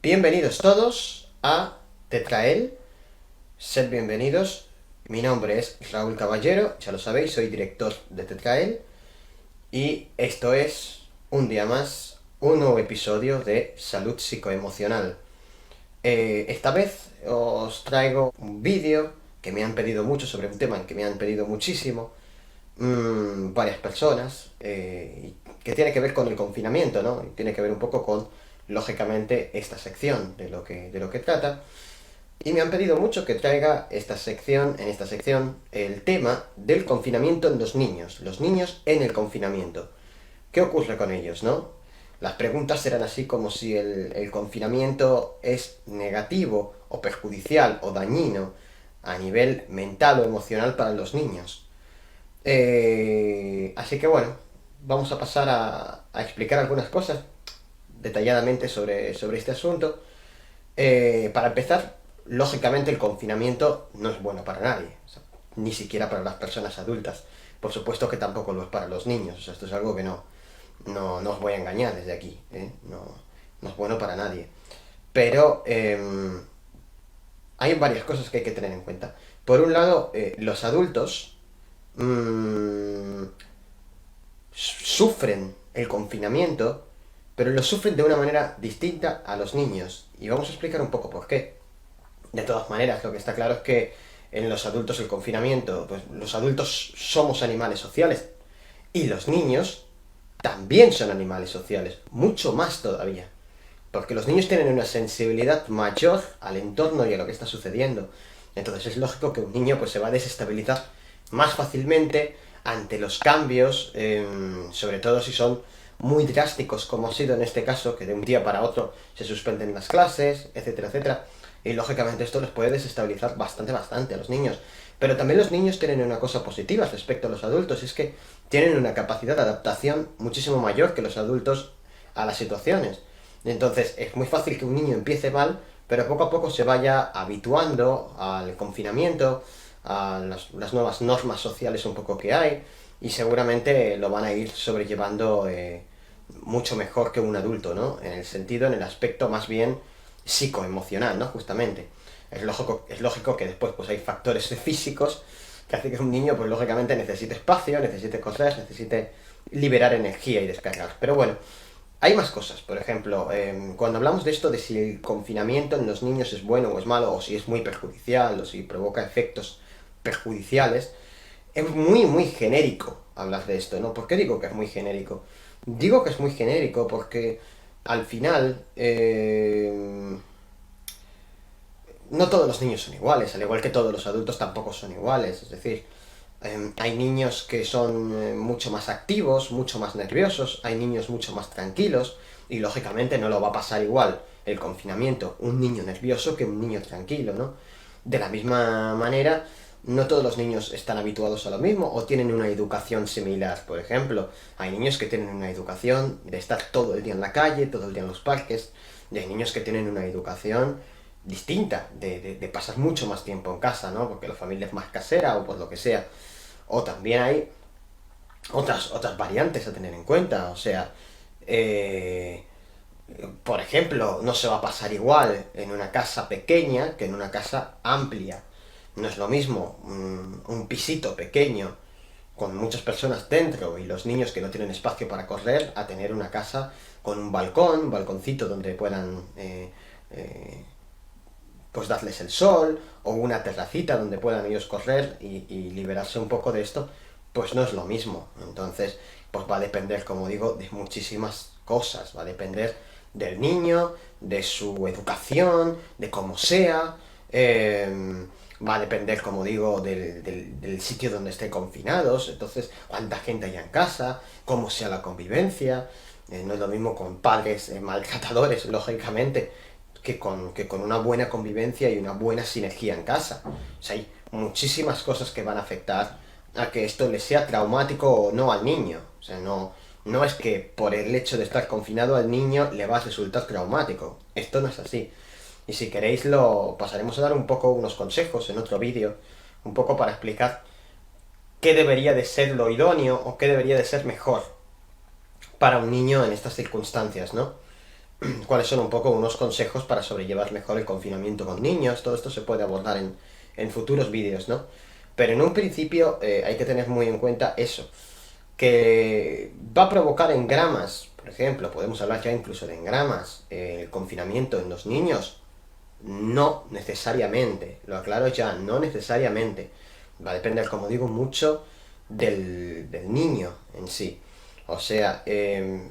Bienvenidos todos a Tetrael, sed bienvenidos. Mi nombre es Raúl Caballero, ya lo sabéis, soy director de Tetrael y esto es un día más, un nuevo episodio de Salud Psicoemocional. Esta vez os traigo un vídeo que me han pedido mucho sobre un tema que me han pedido muchísimo varias personas, que tiene que ver con el confinamiento, ¿no? Y tiene que ver un poco con, lógicamente, esta sección de lo que trata. Y me han pedido mucho que traiga en esta sección, el tema del confinamiento en los niños en el confinamiento. ¿Qué ocurre con ellos, no? Las preguntas serán así como si el confinamiento es negativo o perjudicial o dañino a nivel mental o emocional para los niños. Así que bueno, vamos a pasar a explicar algunas cosas detalladamente sobre este asunto. Para empezar, lógicamente el confinamiento no es bueno para nadie, o sea, ni siquiera para las personas adultas. Por supuesto que tampoco lo es para los niños, o sea, esto es algo que no os voy a engañar desde aquí, ¿eh? No es bueno para nadie. Pero hay varias cosas que hay que tener en cuenta. Por un lado, los adultos mmm, sufren el confinamiento, pero lo sufren de una manera distinta a los niños. Y vamos a explicar un poco por qué. De todas maneras, lo que está claro es que en los adultos el confinamiento, pues los adultos somos animales sociales y los niños también son animales sociales, mucho más todavía. Porque los niños tienen una sensibilidad mayor al entorno y a lo que está sucediendo. Entonces es lógico que un niño pues se va a desestabilizar más fácilmente ante los cambios, sobre todo si son muy drásticos, como ha sido en este caso, que de un día para otro se suspenden las clases, etcétera, etcétera. Y lógicamente esto les puede desestabilizar bastante a los niños. Pero también los niños tienen una cosa positiva respecto a los adultos, es que tienen una capacidad de adaptación muchísimo mayor que los adultos a las situaciones. Entonces es muy fácil que un niño empiece mal, pero poco a poco se vaya habituando al confinamiento, a las nuevas normas sociales un poco que hay, y seguramente lo van a ir sobrellevando mucho mejor que un adulto, ¿no? En el aspecto más bien psicoemocional, ¿no? Justamente. Es lógico que después pues hay factores físicos que hacen que un niño pues lógicamente necesite espacio, necesite correr, necesite liberar energía y descargar. Pero bueno, hay más cosas. Por ejemplo, cuando hablamos de esto de si el confinamiento en los niños es bueno o es malo, o si es muy perjudicial, o si provoca efectos perjudiciales, es muy genérico hablar de esto, ¿no? ¿Por qué digo que es muy genérico? Digo que es muy genérico porque al final no todos los niños son iguales, al igual que todos los adultos tampoco son iguales. Es decir, hay niños que son mucho más activos, mucho más nerviosos, hay niños mucho más tranquilos, y lógicamente no lo va a pasar igual el confinamiento un niño nervioso que un niño tranquilo, ¿no? De la misma manera, no todos los niños están habituados a lo mismo o tienen una educación similar. Por ejemplo, hay niños que tienen una educación de estar todo el día en la calle, todo el día en los parques, y hay niños que tienen una educación distinta, de pasar mucho más tiempo en casa, ¿no? Porque la familia es más casera o por lo que sea. O también hay otras variantes a tener en cuenta, o sea, eh, por ejemplo, no se va a pasar igual en una casa pequeña que en una casa amplia. No es lo mismo un pisito pequeño con muchas personas dentro y los niños que no tienen espacio para correr a tener una casa con un balcón, un balconcito donde puedan pues darles el sol, o una terracita donde puedan ellos correr y liberarse un poco de esto, pues no es lo mismo. Entonces, pues va a depender, como digo, de muchísimas cosas. Va a depender del niño, de su educación, de cómo sea. Va a depender, como digo, del sitio donde estén confinados. Entonces, cuánta gente haya en casa, cómo sea la convivencia. No es lo mismo con padres maltratadores, lógicamente, que con una buena convivencia y una buena sinergia en casa. O sea, hay muchísimas cosas que van a afectar a que esto le sea traumático o no al niño. O sea, no es que por el hecho de estar confinado al niño le va a resultar traumático. Esto no es así. Y si queréis lo pasaremos a dar un poco unos consejos en otro vídeo, un poco para explicar qué debería de ser lo idóneo o qué debería de ser mejor para un niño en estas circunstancias, ¿no? cuáles son un poco unos consejos para sobrellevar mejor el confinamiento con niños. Todo esto se puede abordar en futuros vídeos, ¿no? Pero en un principio hay que tener muy en cuenta eso, que va a provocar engramas, por ejemplo, podemos hablar ya incluso de engramas, el confinamiento en los niños. No necesariamente, lo aclaro ya, no necesariamente. Va a depender, como digo, mucho del niño en sí. O sea,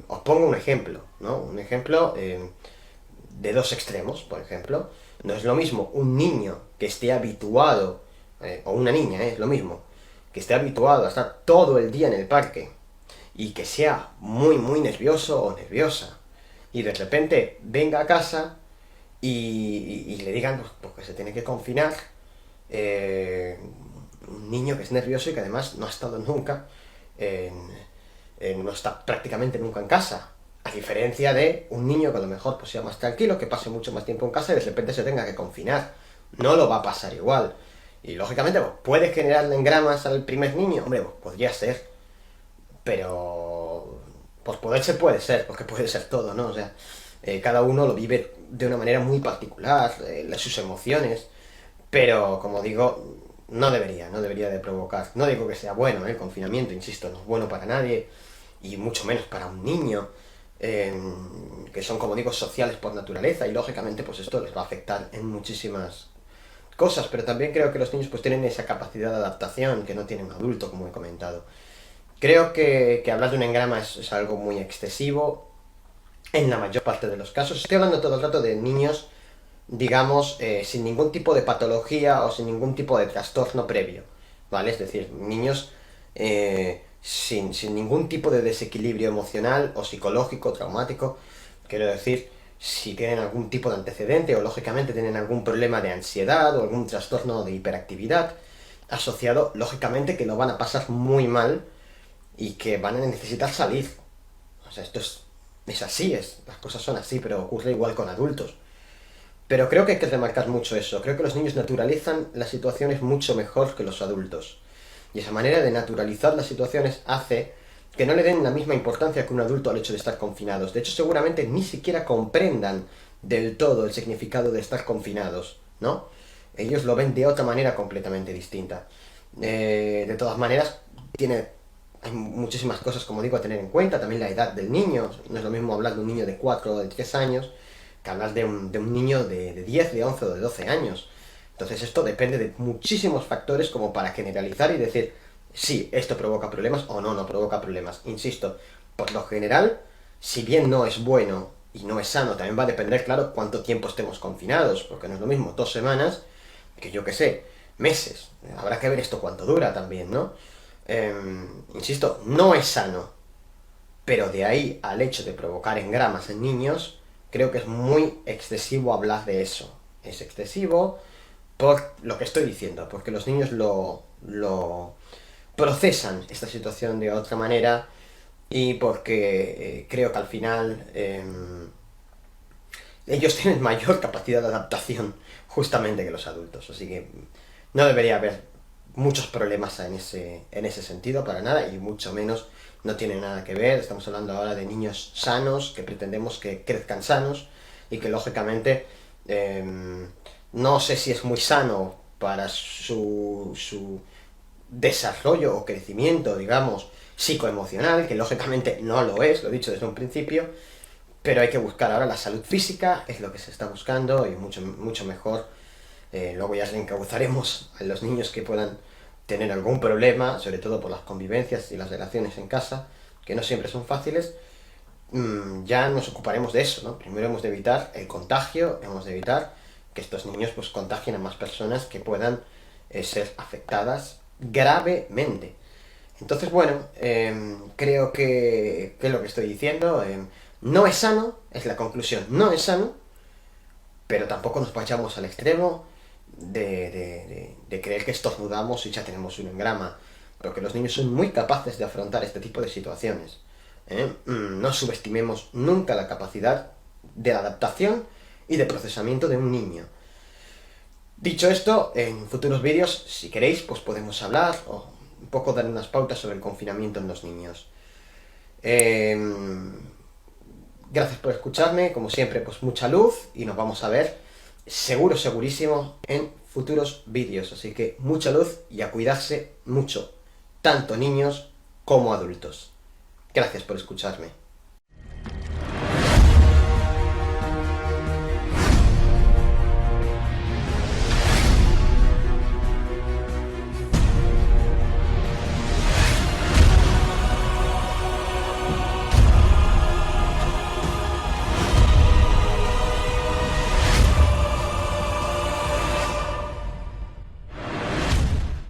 os pongo un ejemplo, ¿no? Un ejemplo de dos extremos, por ejemplo. No es lo mismo un niño que esté habituado, o una niña, es lo mismo, que esté habituado a estar todo el día en el parque y que sea muy, muy nervioso o nerviosa y de repente venga a casa y le digan pues, que se tiene que confinar, eh, un niño que es nervioso y que además no ha estado nunca, en, no está prácticamente nunca en casa. A diferencia de un niño que a lo mejor pues, sea más tranquilo, que pase mucho más tiempo en casa y de repente se tenga que confinar. No lo va a pasar igual. Y lógicamente, pues, ¿puede generarle engramas al primer niño? Hombre, pues, podría ser. Pero pues poder ser puede ser, porque puede ser todo, ¿no? O sea, cada uno lo vive de una manera muy particular, sus emociones, pero como digo, no debería de provocar. No digo que sea bueno, el confinamiento, insisto, no es bueno para nadie, y mucho menos para un niño, eh, que son, como digo, sociales por naturaleza, y lógicamente pues esto les va a afectar en muchísimas cosas, pero también creo que los niños pues tienen esa capacidad de adaptación que no tiene un adulto, como he comentado. Creo que hablar de un engrama es algo muy excesivo en la mayor parte de los casos. Estoy hablando todo el rato de niños, digamos, sin ningún tipo de patología o sin ningún tipo de trastorno previo, ¿vale? Es decir, niños sin ningún tipo de desequilibrio emocional o psicológico, traumático. Quiero decir, si tienen algún tipo de antecedente o lógicamente tienen algún problema de ansiedad o algún trastorno de hiperactividad asociado, lógicamente que lo van a pasar muy mal y que van a necesitar salir. O sea, esto es así, las cosas son así, pero ocurre igual con adultos. Pero creo que hay que remarcar mucho eso. Creo que los niños naturalizan las situaciones mucho mejor que los adultos. Y esa manera de naturalizar las situaciones hace que no le den la misma importancia que un adulto al hecho de estar confinados. De hecho, seguramente ni siquiera comprendan del todo el significado de estar confinados, ¿no? Ellos lo ven de otra manera completamente distinta. De todas maneras, hay muchísimas cosas, como digo, a tener en cuenta. También la edad del niño. No es lo mismo hablar de un niño de 4 o de 3 años que hablar de un niño de 10, de 11 o de 12 años. Entonces esto depende de muchísimos factores como para generalizar y decir, sí, esto provoca problemas o no provoca problemas. Insisto, por lo general, si bien no es bueno y no es sano, también va a depender, claro, cuánto tiempo estemos confinados, porque no es lo mismo 2 semanas que yo que sé, meses. Habrá que ver esto cuánto dura también, ¿no? Insisto, no es sano, pero de ahí al hecho de provocar engramas en niños, creo que es muy excesivo hablar de eso. Es excesivo por lo que estoy diciendo, porque los niños lo procesan esta situación de otra manera y porque creo que al final ellos tienen mayor capacidad de adaptación justamente que los adultos, así que no debería haber muchos problemas en ese sentido para nada y mucho menos no tiene nada que ver. Estamos hablando ahora de niños sanos que pretendemos que crezcan sanos y que lógicamente no sé si es muy sano para su desarrollo o crecimiento, digamos, psicoemocional, que lógicamente no lo es, lo he dicho desde un principio, pero hay que buscar ahora la salud física, es lo que se está buscando y mucho, mucho mejor. Luego ya encauzaremos a los niños que puedan tener algún problema, sobre todo por las convivencias y las relaciones en casa, que no siempre son fáciles. Ya nos ocuparemos de eso, ¿no? Primero hemos de evitar el contagio, hemos de evitar que estos niños pues contagien a más personas que puedan ser afectadas gravemente. Entonces, bueno, creo que lo que estoy diciendo no es sano, es la conclusión, no es sano, pero tampoco nos vayamos al extremo de creer que estornudamos y ya tenemos un engrama, porque los niños son muy capaces de afrontar este tipo de situaciones. No subestimemos nunca la capacidad de adaptación y de procesamiento de un niño. Dicho esto, en futuros vídeos, si queréis, pues podemos hablar o un poco dar unas pautas sobre el confinamiento en los niños. Gracias por escucharme, como siempre, pues mucha luz y nos vamos a ver seguro, segurísimo en futuros vídeos. Así que mucha luz y a cuidarse mucho, tanto niños como adultos. Gracias por escucharme.